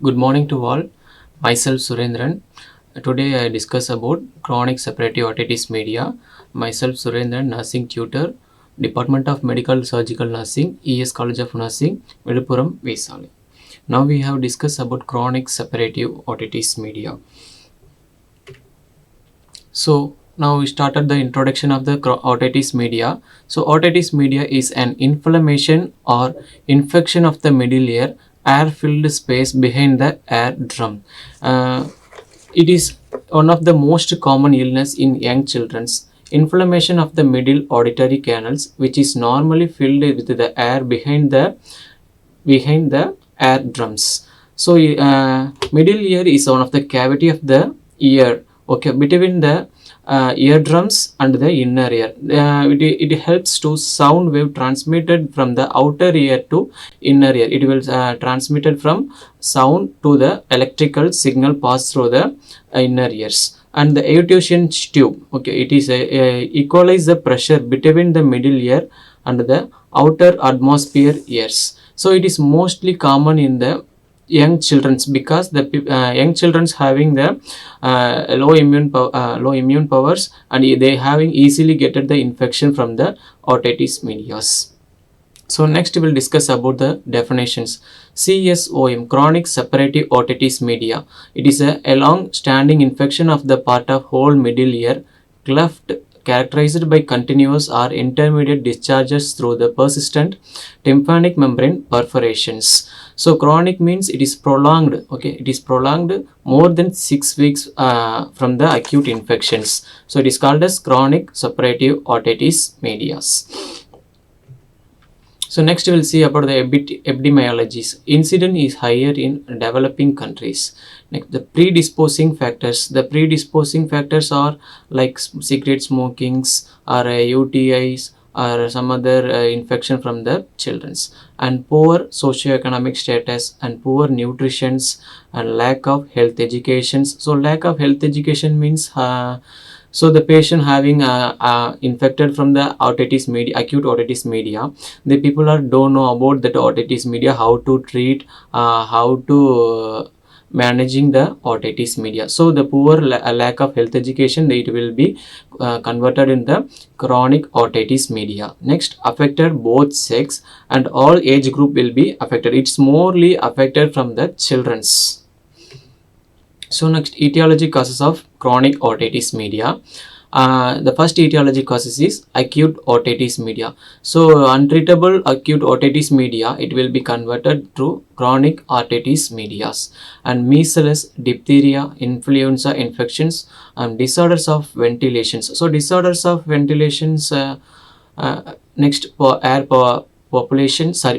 Good morning to all. Myself Surendran. Today I discuss about chronic suppurative otitis media. Myself Surendran, nursing tutor, Department of Medical Surgical Nursing, ES College of Nursing, Villupuram, Vesali. Now we have discussed about chronic suppurative otitis media. So now we started the introduction of the otitis media. So otitis media is an inflammation or infection of the middle ear, air-filled space behind the eardrum. It is one of the most common illness in young children's. Inflammation of the middle auditory canals, which is normally filled with the air behind the eardrums. So middle ear is one of the cavity of the ear, okay, between the eardrums and the inner ear. It helps to sound wave transmitted from the outer ear to inner ear. It will transmitted from sound to the electrical signal pass through the inner ears. And the Eustachian tube, okay, it is equalize the pressure between the middle ear and the outer atmosphere ears. So it is mostly common in the young children's because the young children's having the low immune powers, and they having easily getted the infection from the otitis medias. So next we will discuss about the definitions. CSOM, chronic suppurative otitis media. It is a long-standing infection of the part of whole middle ear, cleft, characterized by continuous or intermediate discharges through the persistent tympanic membrane perforations. So chronic means it is prolonged. Okay, it is prolonged more than 6 weeks from the acute infections. So it is called as chronic suppurative otitis medias. So next we will see about the epidemiologies. Incidence is higher in developing countries. Next, the predisposing factors. The predisposing factors are like cigarette smokings or UTIs or some other infection from the children's, and poor socioeconomic status and poor nutrition and lack of health educations. So lack of health education means so the patient having infected from the otitis media, acute otitis media, the people are don't know about that otitis media, how to treat, how to managing the otitis media. So the poor lack of health education, it will be converted in the chronic otitis media. Next, affected both sex and all age group will be affected. It's morely affected from the children's. So next, etiology causes of chronic otitis media. The first etiology causes is acute otitis media. So untreatable acute otitis media, it will be converted to chronic otitis medias. And measles, diphtheria, influenza infections, and disorders of ventilations. So disorders of ventilations. Next,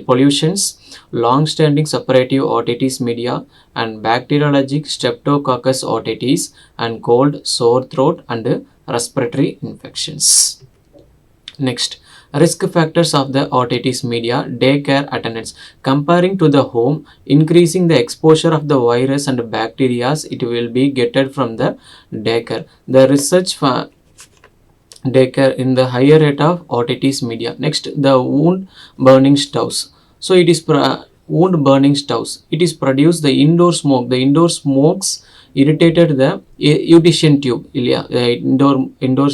pollutions, long-standing suppurative otitis media, and bacteriologic Streptococcus otitis, and cold, sore throat, and respiratory infections. Next, risk factors of the otitis media. Daycare attendance. Comparing to the home, increasing the exposure of the virus and bacteria, it will be getted from the daycare. The research daycare in the higher rate of otitis media. Next, the wound burning stoves. So it is wound burning stoves. It is produced the indoor smoke. The indoor smokes irritated the Eustachian tube. Indoor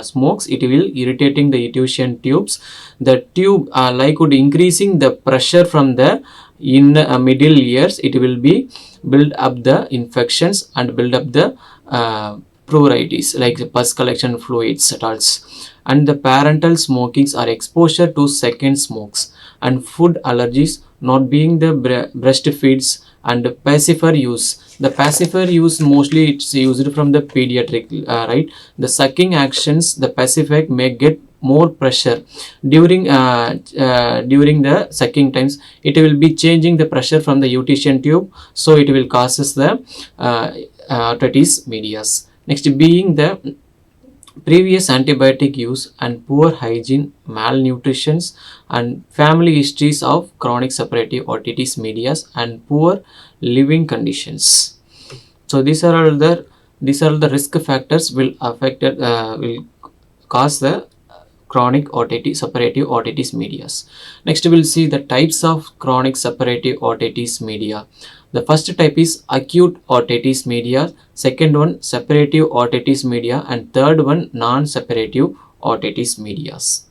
smokes, it will irritating the Eustachian tubes. The tube would increasing the pressure from the in the middle ears. It will be build up the infections and build up the pruritus like pus collection fluids et al. And the parental smokings are exposure to second smokes, and food allergies, not being the breastfeeds, and pacifier use. The pacifier use mostly it's used from the pediatric, right? The sucking actions, the pacifier may get more pressure during the sucking times. It will be changing the pressure from the Eustachian tube, so it will causes the otitis medias. Next, being the previous antibiotic use and poor hygiene, malnutrition, and family histories of chronic suppurative otitis medias, and poor living conditions. So these are all the risk factors will affect will cause the chronic suppurative otitis medias. Next, we will see the types of chronic suppurative otitis media. The first type is acute otitis media, second one suppurative otitis media, and third one non-suppurative otitis medias.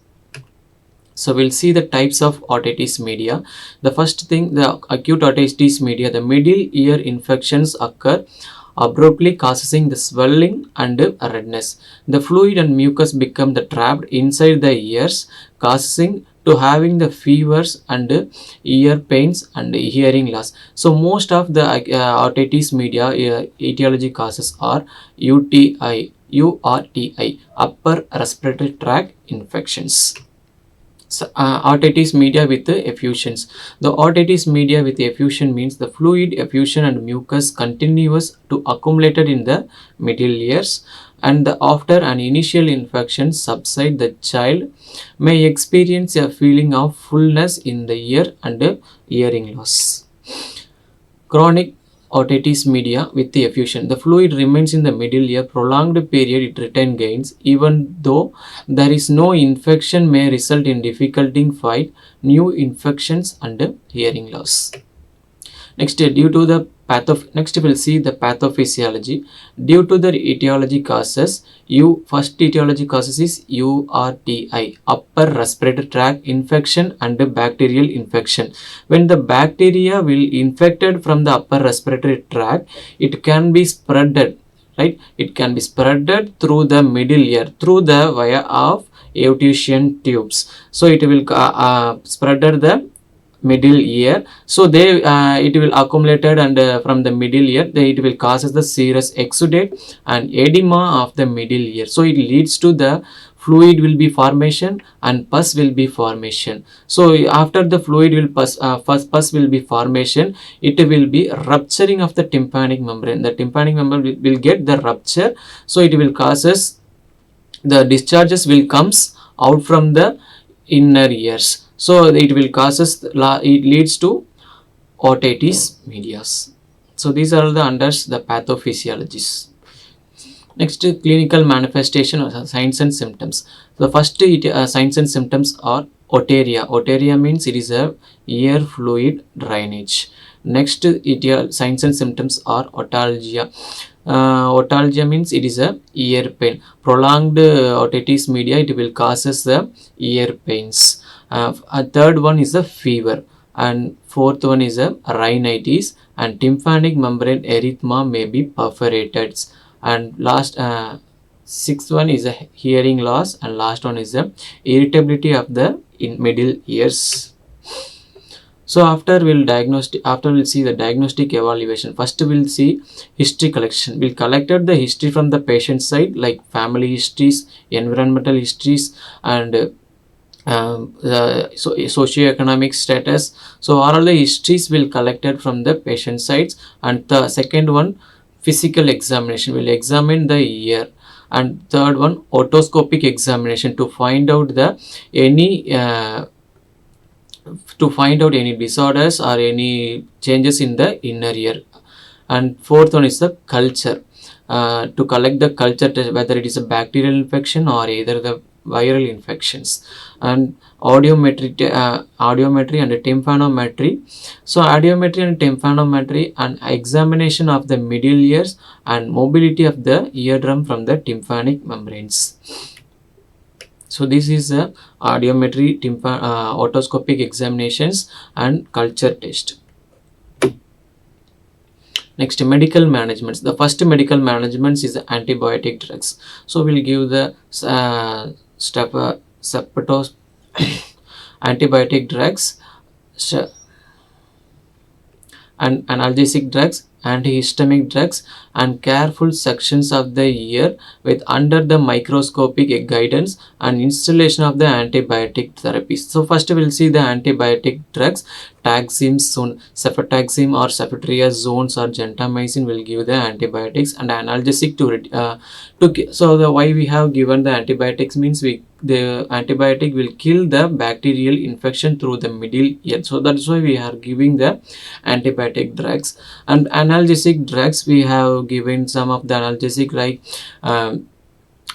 So we'll see the types of otitis media. The first thing, the acute otitis media, the middle ear infections occur abruptly, causing the swelling and redness. The fluid and mucus become the trapped inside the ears, causing to having the fevers and ear pains and hearing loss. So most of the otitis media etiology causes are URTI, upper respiratory tract infections. So, otitis media with effusions. The otitis media with effusion means the fluid effusion and mucus continuous to accumulated in the middle ears, and after an initial infection subside, the child may experience a feeling of fullness in the ear and hearing loss. Chronic otitis media with the effusion. The fluid remains in the middle ear prolonged period, it retain gains even though there is no infection, may result in difficulty in fight new infections and hearing loss. Next, due to the next we'll see the pathophysiology. Due to the etiology causes, first etiology causes is URTI, upper respiratory tract infection and bacterial infection. When the bacteria will infected from the upper respiratory tract, it can be spreaded, right? It can be spreaded through the middle ear through the via of Eustachian tubes. So it will spreaded the middle ear, so they it will accumulated and from the middle ear it will causes the serous exudate and edema of the middle ear. So it leads to the fluid will be formation and pus will be formation. So after the fluid will pus will be formation, it will be rupturing of the tympanic membrane. The tympanic membrane will get the rupture, so it will causes the discharges will comes out from the inner ears. So it will causes, it leads to otitis medias. So these are the under the pathophysiologies. Next, clinical manifestation or signs and symptoms. The first signs and symptoms are otorrhea. Otorrhea means it is a ear fluid drainage. Next, signs and symptoms are otalgia. Otalgia means it is a ear pain. Prolonged otitis media, it will causes the ear pains. A third one is a fever, and fourth one is a rhinitis, and tympanic membrane erythema may be perforated, and last sixth one is a hearing loss, and last one is a irritability of the middle ears. So after we'll see the diagnostic evaluation. First we'll see history collection. We'll collected the history from the patient side, like family histories, environmental histories, and socioeconomic status. So all the histories will collected from the patient sides. And the second one, physical examination, will examine the ear. And third one, otoscopic examination to find out the any disorders or any changes in the inner ear. And fourth one is the culture, to collect the culture test whether it is a bacterial infection or either the viral infections. And audiometry and tympanometry. So audiometry and tympanometry and examination of the middle ears and mobility of the eardrum from the tympanic membranes. So this is a audiometry, otoscopic examinations and culture test. Next, medical management. The first medical management is antibiotic drugs. So we'll give the antibiotic drugs and analgesic drugs, antihistamic drugs, and careful sections of the ear with under the microscopic guidance and installation of the antibiotic therapies. So first we'll see the antibiotic drugs. Taxim, cefotaxime or ceftriaxone or gentamicin will give the antibiotics, and analgesic so the why we have given the antibiotics means the antibiotic will kill the bacterial infection through the middle ear. So that's why we are giving the antibiotic drugs. And analgesic drugs, we have given some of the analgesic like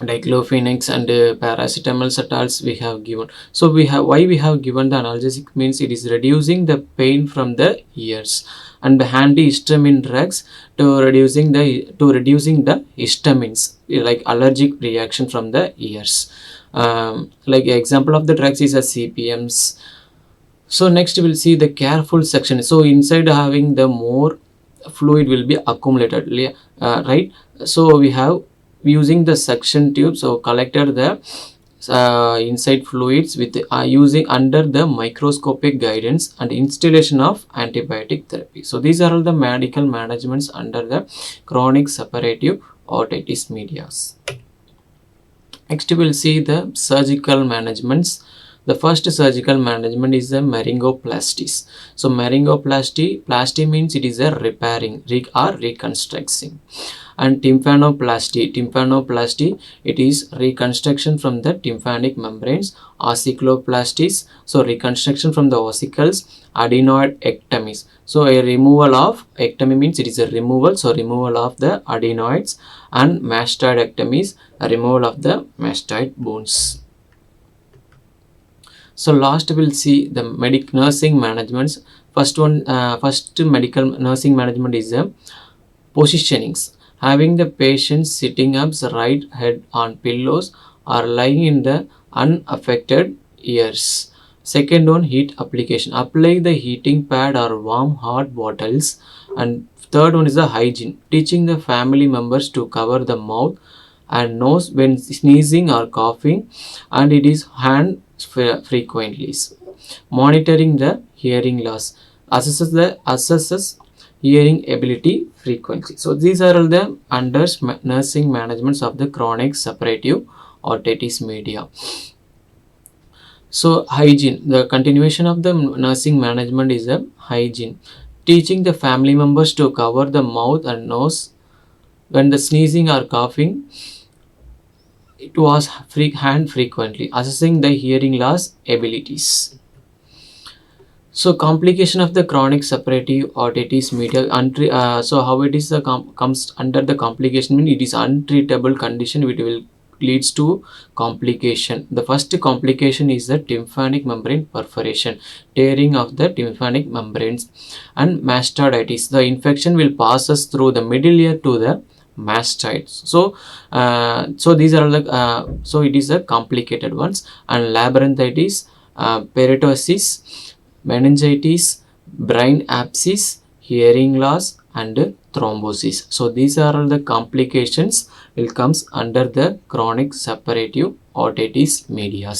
diclofenacs and paracetamol satuals we have given. So we have, why we have given the analgesic means it is reducing the pain from the ears, and the antihistamine drugs to reducing the histamines like allergic reaction from the ears. Like example of the drugs is a CPMs. So next we'll see the careful section. So inside having the more fluid will be accumulated, right? So we have using the suction tube, so collected the inside fluids with using under the microscopic guidance and installation of antibiotic therapy. So these are all the medical managements under the chronic suppurative otitis media. Next we will see the surgical managements. The first surgical management is the laryngoplasties. So laryngoplasty means it is a repairing or reconstructing. And tympanoplasty, it is reconstruction from the tympanic membranes. Ossicloplasties, so reconstruction from the ossicles. Adenoid ectomies, so a removal of, ectomy means it is a removal, so removal of the adenoids. And mastoidectomies, a removal of the mastoid bones. So last we'll see the nursing managements. First medical nursing management is the positionings. Having the patient sitting up right head on pillows or lying in the unaffected ears. Second one, heat application. Apply the heating pad or warm hot bottles. And third one is the hygiene. Teaching the family members to cover the mouth and nose when sneezing or coughing, and it is hand frequently. Monitoring the hearing loss. Assesses hearing ability frequently. So these are all the under nursing managements of the chronic suppurative otitis media. So hygiene, the continuation of the nursing management is the hygiene. Teaching the family members to cover the mouth and nose when the sneezing or coughing. It was hand frequently. Assessing the hearing loss abilities. So complication of the chronic suppurative otitis media. So how it is comes under the complication, mean it is untreatable condition which will leads to complication. The first complication is the tympanic membrane perforation, tearing of the tympanic membranes. And mastoiditis, the infection will pass us through the middle ear to the mastoids. So these are the so it is a complicated ones. And labyrinthitis, peritosis, meningitis, brain abscess, hearing loss, and thrombosis. So these are all the complications will comes under the chronic suppurative otitis media.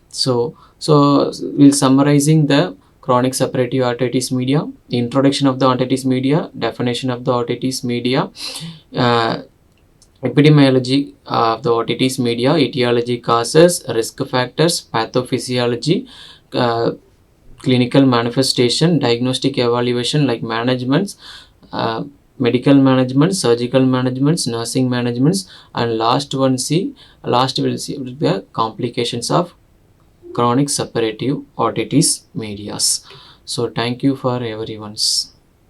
So we'll summarizing the chronic suppurative otitis media, introduction of the otitis media, definition of the otitis media, epidemiology of the otitis media, etiology, causes, risk factors, pathophysiology, clinical manifestation, diagnostic evaluation like managements, medical management, surgical managements, nursing managements, and last we'll see the complications of chronic suppurative otitis media. So thank you for everyone's.